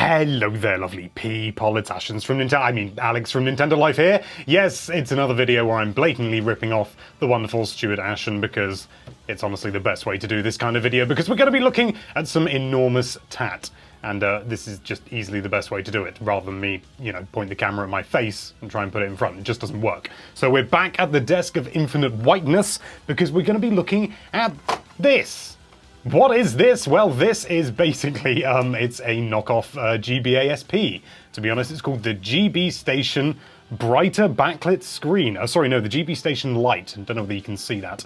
Hello there, lovely people. It's Alex from Nintendo Life here. Yes, it's another video where I'm blatantly ripping off the wonderful Stuart Ashen because it's honestly the best way to do this kind of video because we're going to be looking at some enormous tat. And this is just easily the best way to do it, rather than me, point the camera at my face and try and put it in front. It just doesn't work. So we're back at the desk of infinite whiteness because we're going to be looking at this. What is this? Well, this is basically, it's a knockoff GBA SP. To be honest, it's called the GB Station Brighter Backlit Screen. Sorry, no, the GB Station Lite. I don't know whether you can see that.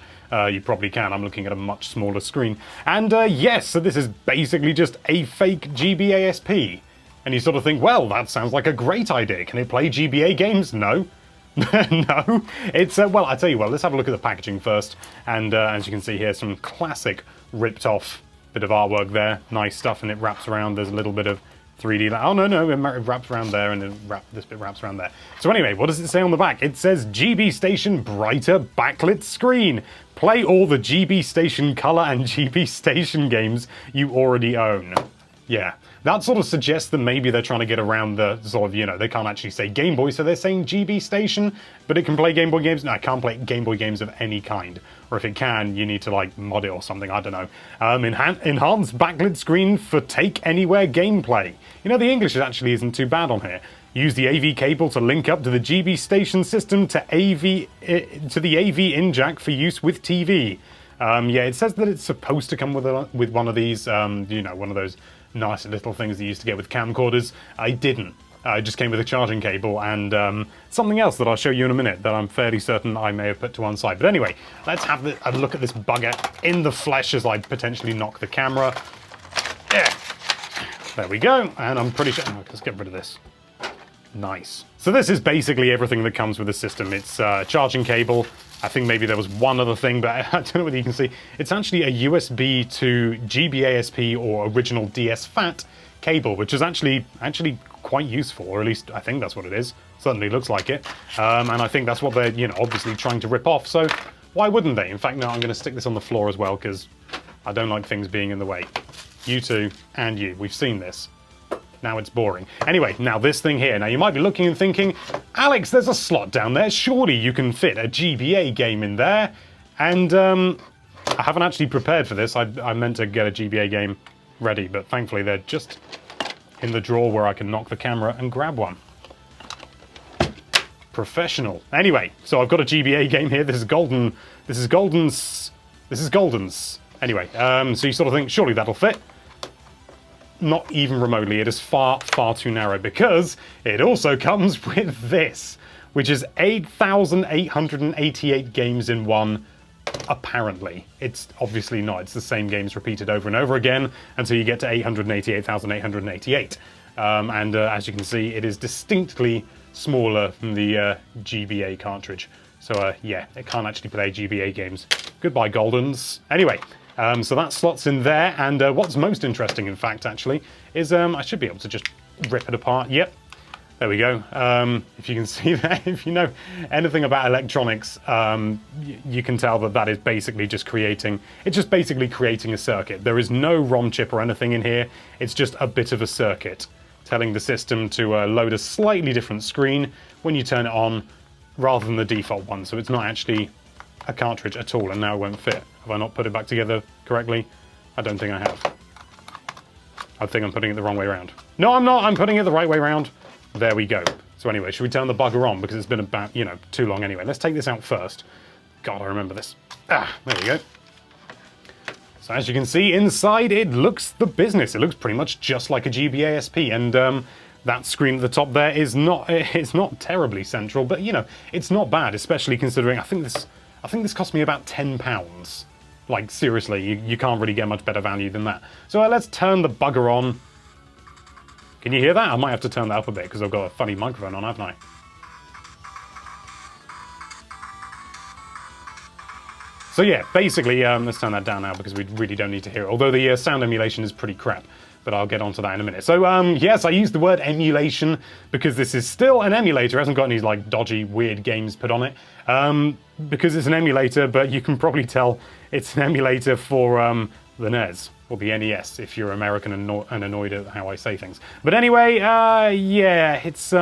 You probably can. I'm looking at a much smaller screen. And yes, so this is basically just a fake GBA SP. And you sort of think, well, that sounds like a great idea. Can it play GBA games? No. No. It's, well, I tell you what, let's have a look at the packaging first. And as you can see here, some classic ripped off bit of artwork there. Nice stuff, and it wraps around. There's a little bit of 3D. Oh, no, it wraps around there, and then this bit wraps around there. So anyway, what does it say on the back? It says GB Station Brighter Backlit Screen. Play all the GB Station Color and GB Station games you already own. Yeah, that sort of suggests that maybe they're trying to get around the sort of, they can't actually say Game Boy, so they're saying GB Station, but it can play Game Boy games? No, it can't play Game Boy games of any kind. Or if it can, you need to, like, mod it or something, I don't know. Enhanced backlit screen for take anywhere gameplay. The English actually isn't too bad on here. Use the AV cable to link up to the GB Station system to the AV in jack for use with TV. Yeah, it says that it's supposed to come with one of these, one of those nice little things that you used to get with camcorders. I didn't. It just came with a charging cable and something else that I'll show you in a minute that I'm fairly certain I may have put to one side. But anyway, let's have a look at this bugger in the flesh as I potentially knock the camera. Yeah. There we go. And I'm pretty sure... Oh, let's get rid of this. Nice. So this is basically everything that comes with the system. It's charging cable. I think maybe there was one other thing, but I don't know whether you can see. It's actually a USB to GBA SP or original DS FAT cable, which is actually quite useful, or at least I think that's what it is. Certainly looks like it. And I think that's what they're, obviously trying to rip off. So why wouldn't they? In fact, no, I'm going to stick this on the floor as well because I don't like things being in the way. You two and you. We've seen this. Now it's boring. Anyway, now this thing here. Now you might be looking and thinking, Alex, there's a slot down there. Surely you can fit a GBA game in there. And I haven't actually prepared for this. I meant to get a GBA game ready, but thankfully they're just in the drawer where I can knock the camera and grab one. Professional. Anyway, so I've got a GBA game here. This is Golden's. Anyway, so you sort of think, surely that'll fit. Not even remotely. It is far, far too narrow because it also comes with this, which is 8,888 games in one, apparently. It's obviously not. It's the same games repeated over and over again until you get to 888,888. And as you can see, it is distinctly smaller than the GBA cartridge. So yeah, it can't actually play GBA games. Goodbye, Goldens. Anyway. So that slots in there, and what's most interesting, in fact, actually, is I should be able to just rip it apart. Yep, there we go. If you can see that, if you know anything about electronics, you can tell that is basically just creating a circuit. There is no ROM chip or anything in here. It's just a bit of a circuit telling the system to load a slightly different screen when you turn it on rather than the default one. So it's not actually a cartridge at all, and now it won't fit. Have I not put it back together correctly? I don't think I have. I think I'm putting it the wrong way around. No, I'm not. I'm putting it the right way around. There we go. So anyway, should we turn the bugger on? Because it's been about, too long anyway. Let's take this out first. God, I remember this. There we go. So as you can see, inside it looks the business. It looks pretty much just like a GBA SP, and that screen at the top there is not, it's not terribly central, but it's not bad, especially considering I think this cost me about £10. Like, seriously, you can't really get much better value than that. So let's turn the bugger on. Can you hear that? I might have to turn that up a bit because I've got a funny microphone on, haven't I? So yeah, basically, let's turn that down now because we really don't need to hear it. Although the sound emulation is pretty crap. But I'll get onto that in a minute. So, yes, I used the word emulation because this is still an emulator. It hasn't got any, like, dodgy, weird games put on it. Because it's an emulator, but you can probably tell it's an emulator for the NES. or the NES if you're American and annoyed at how I say things. But anyway, yeah, it's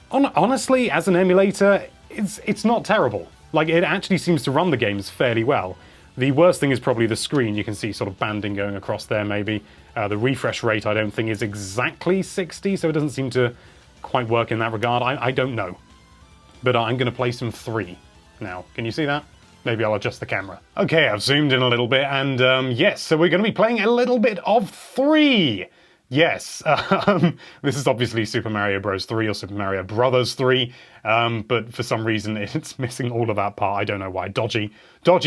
honestly, as an emulator, it's not terrible. Like, it actually seems to run the games fairly well. The worst thing is probably the screen. You can see sort of banding going across there, maybe. The refresh rate, I don't think, is exactly 60, so it doesn't seem to quite work in that regard. I don't know. But I'm going to play some 3 now. Can you see that? Maybe I'll adjust the camera. Okay, I've zoomed in a little bit, and yes, so we're going to be playing a little bit of 3. Yes, this is obviously Super Mario Bros. 3 or Super Mario Brothers 3, but for some reason it's missing all of that part. I don't know why. Dodgy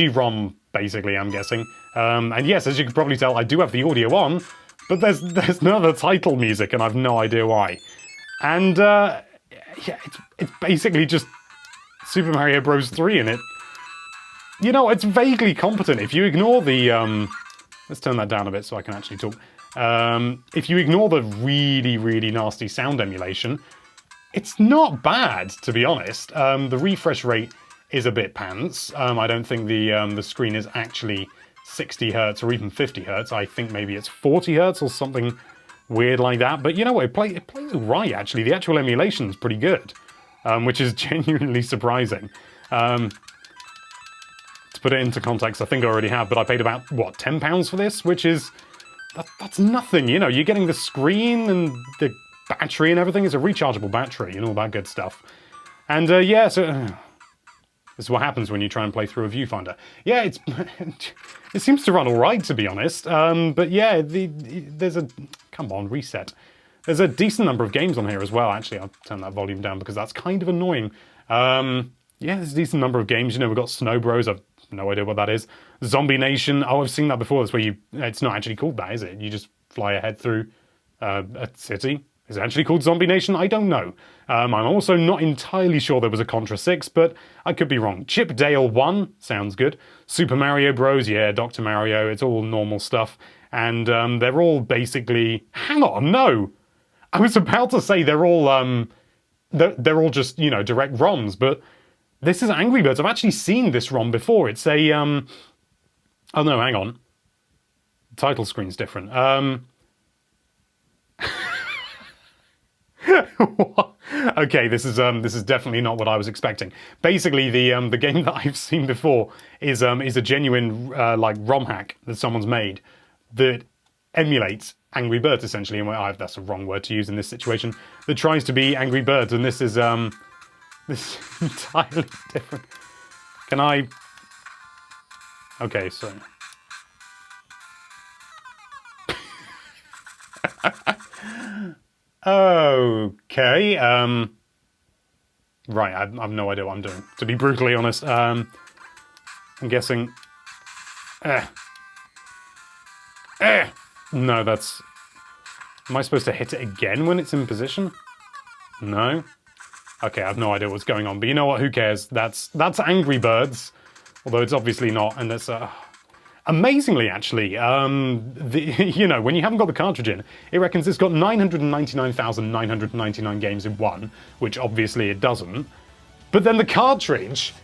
ROM, basically, I'm guessing. And yes, as you can probably tell, I do have the audio on, but there's no other title music, and I've no idea why. And yeah, it's basically just Super Mario Bros. 3 in it. You know, it's vaguely competent. If you ignore the... let's turn that down a bit so I can actually talk. If you ignore the really, really nasty sound emulation, it's not bad, to be honest. The refresh rate is a bit pants. I don't think the screen is actually 60 Hertz or even 50 Hertz. I think maybe it's 40 Hertz or something weird like that. But you know what? It plays right, actually. The actual emulation is pretty good, which is genuinely surprising. To put it into context, I think I already have, but I paid about, what, £10 for this? Which is... That's nothing, you know. You're getting the screen and the battery and everything. It's a rechargeable battery and all that good stuff. And yeah, so this is what happens when you try and play through a viewfinder. Yeah, it seems to run all right, to be honest. But yeah, there's a... Come on, reset. There's a decent number of games on here as well. Actually, I'll turn that volume down because that's kind of annoying. Yeah, there's a decent number of games. You know, we've got Snow Bros. I've no idea what that is. Zombie Nation. Oh, I've seen that before. That's where it's not actually called that, is it? You just fly ahead through a city. Is it actually called Zombie Nation? I don't know. I'm also not entirely sure there was a Contra 6, but I could be wrong. Chip Dale 1 sounds good. Super Mario Bros. Yeah, Dr. Mario. It's all normal stuff. And they're all basically... Hang on, no! I was about to say they're all just, you know, direct ROMs, but... This is Angry Birds. I've actually seen this ROM before. It's a, oh no, hang on. The title screen's different. Okay, this is definitely not what I was expecting. Basically, the game that I've seen before is a genuine, like, ROM hack that someone's made that emulates Angry Birds, essentially. And that's a wrong word to use in this situation. That tries to be Angry Birds, and this is, this is entirely different. Can I... Okay, so... Okay, right, I've no idea what I'm doing, to be brutally honest. I'm guessing... No, that's... Am I supposed to hit it again when it's in position? No? Okay, I have no idea what's going on, but you know what, who cares? That's Angry Birds, although it's obviously not, and that's... Amazingly, actually, you know, when you haven't got the cartridge in, it reckons it's got 999,999 games in one, which obviously it doesn't, but then the cartridge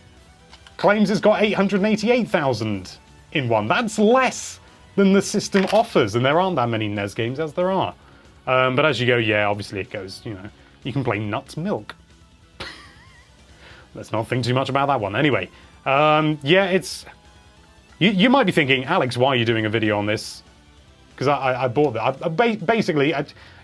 claims it's got 888,000 in one. That's less than the system offers, and there aren't that many NES games as there are. But as you go, yeah, obviously it goes, you know, you can play Nuts Milk. Let's not think too much about that one. Anyway, yeah, it's... You might be thinking, Alex, why are you doing a video on this? Because I bought that. Basically,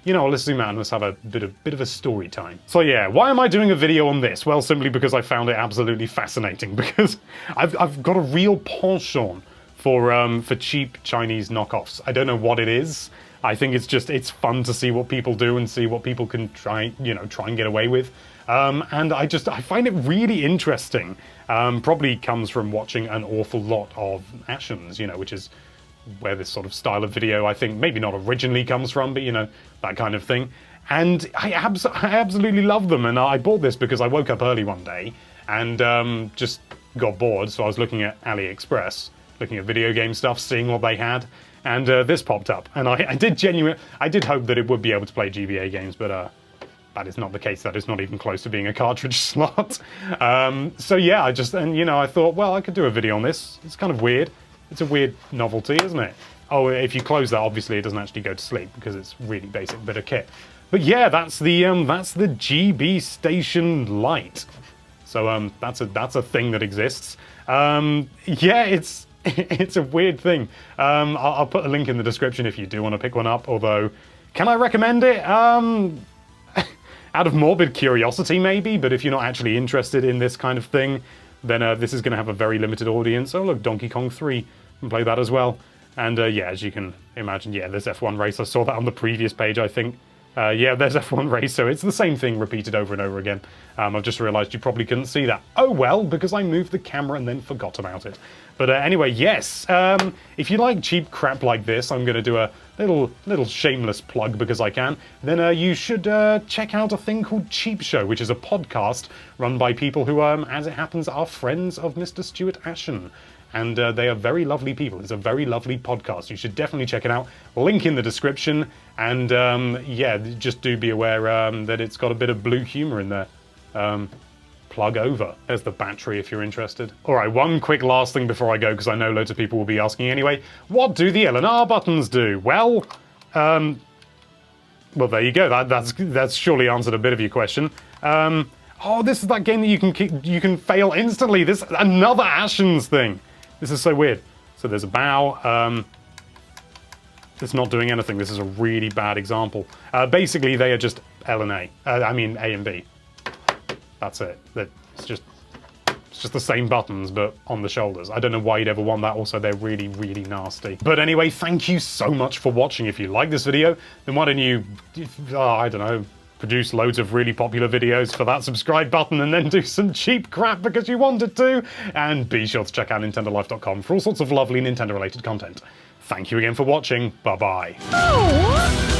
you know, let's zoom out and let's have a bit of a story time. So yeah, why am I doing a video on this? Well, simply because I found it absolutely fascinating. Because I've got a real penchant for cheap Chinese knockoffs. I don't know what it is. I think it's fun to see what people do and see what people can try and get away with. And I find it really interesting. Probably comes from watching an awful lot of Ashens, you know, which is where this sort of style of video, I think, maybe not originally comes from, but, you know, that kind of thing. And I absolutely love them. And I bought this because I woke up early one day and just got bored. So I was looking at AliExpress, looking at video game stuff, seeing what they had. And this popped up. And I did hope that it would be able to play GBA games, but that is not the case. That is not even close to being a cartridge slot. So yeah, and you know, I thought, well, I could do a video on this. It's kind of weird. It's a weird novelty, isn't it? Oh, if you close that, obviously it doesn't actually go to sleep because it's really basic bit of kit. But yeah, that's the GB Station Lite. So that's a thing that exists. Yeah, it's it's a weird thing. I'll put a link in the description if you do want to pick one up. Although, can I recommend it? Out of morbid curiosity, maybe. But if you're not actually interested in this kind of thing, then this is going to have a very limited audience. Oh look, Donkey Kong 3, you can play that as well. And yeah, as you can imagine, yeah, there's F1 Race. I saw that on the previous page, I think. Yeah, there's F1 Race, so it's the same thing repeated over and over again. I've just realised you probably couldn't see that. Oh well, because I moved the camera and then forgot about it. But anyway, yes, if you like cheap crap like this, I'm going to do a little shameless plug because I can, then you should check out a thing called Cheap Show, which is a podcast run by people who, as it happens, are friends of Mr. Stuart Ashen. And they are very lovely people. It's a very lovely podcast. You should definitely check it out. Link in the description. And yeah, just do be aware that it's got a bit of blue humour in there. Plug over. There's the battery if you're interested. All right, one quick last thing before I go, because I know loads of people will be asking anyway. What do the L and R buttons do? Well, well, there you go. That's surely answered a bit of your question. Oh, this is that game that you can fail instantly. This another Ashen's thing. This is so weird. So there's a bow. It's not doing anything. This is a really bad example. Basically, they are just L and A. I mean A and B. That's it. It's just the same buttons, but on the shoulders. I don't know why you'd ever want that. Also, they're really, really nasty. But anyway, thank you so much for watching. If you like this video, then why don't you, I don't know, produce loads of really popular videos for that subscribe button and then do some cheap crap because you wanted to. And be sure to check out nintendolife.com for all sorts of lovely Nintendo-related content. Thank you again for watching. Bye-bye.